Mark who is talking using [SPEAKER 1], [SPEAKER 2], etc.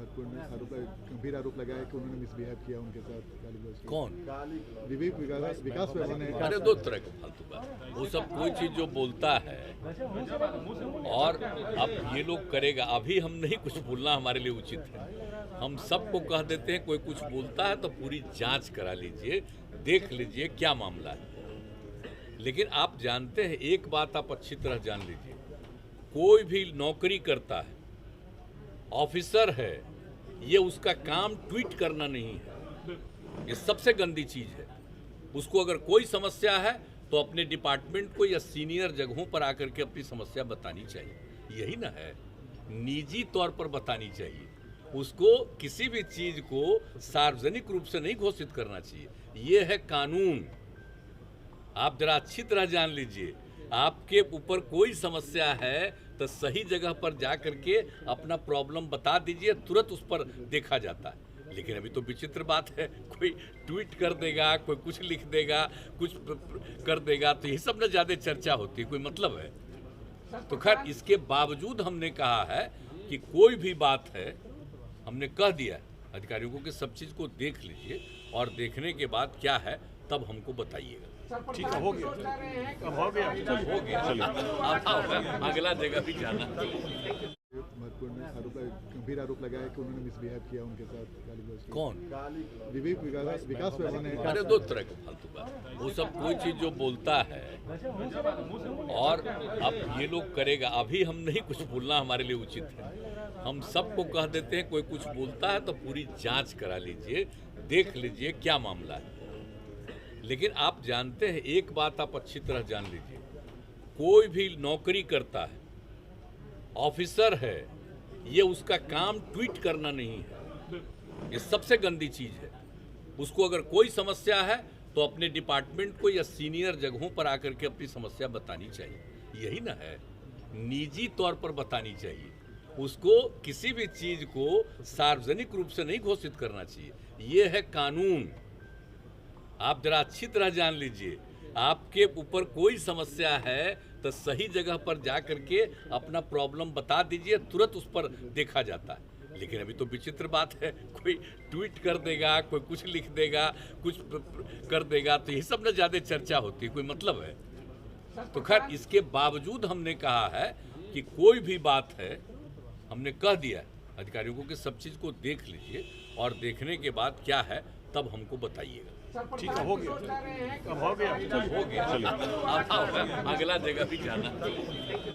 [SPEAKER 1] महत्वपूर्ण गंभीर आरोप लगाया कि उन्होंने मिसबिहेव किया उनके साथ गाली गलौज की।
[SPEAKER 2] कौन?
[SPEAKER 1] विवेक विकास में उन्होंने
[SPEAKER 2] अरे दो तरह का फालतू बात, वो सब कोई चीज जो बोलता है और अब ये लोग करेगा, अभी हम नहीं कुछ बोलना हमारे लिए उचित है। हम सबको कह देते हैं कोई कुछ बोलता है तो पूरी जांच करा लीजिए, देख लीजिए क्या मामला है। लेकिन आप जानते हैं, एक बात आप अच्छी तरह जान लीजिए, कोई भी नौकरी करता है, ऑफिसर है, ये उसका काम ट्वीट करना नहीं है। ये सबसे गंदी चीज है। उसको अगर कोई समस्या है तो अपने डिपार्टमेंट को या सीनियर जगहों पर आकर के अपनी समस्या बतानी चाहिए। यही ना है, निजी तौर पर बतानी चाहिए। उसको किसी भी चीज को सार्वजनिक रूप से नहीं घोषित करना चाहिए। ये है कानून। आप जरा अच्छी तरह जान लीजिए, आपके ऊपर कोई समस्या है तो सही जगह पर जा करके अपना प्रॉब्लम बता दीजिए, तुरंत उस पर देखा जाता है। लेकिन अभी तो विचित्र बात है, कोई ट्वीट कर देगा, कोई कुछ लिख देगा, कुछ कर देगा, तो ये सब ना ज़्यादा चर्चा होती है, कोई मतलब है। तो खैर, इसके बावजूद हमने कहा है कि कोई भी बात है, हमने कह दिया अधिकारियों को कि सब चीज़ को देख लीजिए और देखने के बाद क्या है तब हमको बताइएगा।
[SPEAKER 3] ठीक है, हो गया, अब हो गया,
[SPEAKER 2] हो गया, अगला जगह भी जाना।
[SPEAKER 1] महत्वपूर्ण गंभीर आरोप लगाया कि उन्होंने मिसबिहेव किया उनके साथ गाली गलौज की।
[SPEAKER 2] कौन?
[SPEAKER 1] विवेक विकास में उन्होंने
[SPEAKER 2] अरे दो तरह का फालतू बात, वो सब कोई चीज जो बोलता है और अब ये लोग करेगा, अभी हम नहीं कुछ बोलना हमारे लिए उचित है। हम सबको कह देते हैं कोई कुछ बोलता है तो पूरी जांच करा लीजिए, देख लीजिए क्या मामला है। लेकिन आप जानते हैं, एक बात आप अच्छी तरह जान लीजिए, कोई भी नौकरी करता है, ऑफिसर है, ये उसका काम ट्वीट करना नहीं है। ये सबसे गंदी चीज है। उसको अगर कोई समस्या है तो अपने डिपार्टमेंट को या सीनियर जगहों पर आकर के अपनी समस्या बतानी चाहिए। यही ना है, निजी तौर पर बतानी चाहिए। उसको किसी भी चीज को सार्वजनिक रूप से नहीं घोषित करना चाहिए। ये है कानून। आप जरा अच्छी तरह जान लीजिए, आपके ऊपर कोई समस्या है तो सही जगह पर जा करके अपना प्रॉब्लम बता दीजिए, तुरंत उस पर देखा जाता है। लेकिन अभी तो विचित्र बात है, कोई ट्वीट कर देगा, कोई कुछ लिख देगा, कुछ कर देगा, तो ये सब ना ज़्यादा चर्चा होती है, कोई मतलब है। तो खैर, इसके बावजूद हमने कहा है कि कोई भी बात है, हमने कह दिया अधिकारियों को कि सब चीज़ को देख लीजिए और देखने के बाद क्या है तब हमको बताइएगा।
[SPEAKER 3] ठीक है, हो गया, अब हो गया,
[SPEAKER 2] हो गया, अगला जगह भी जाना।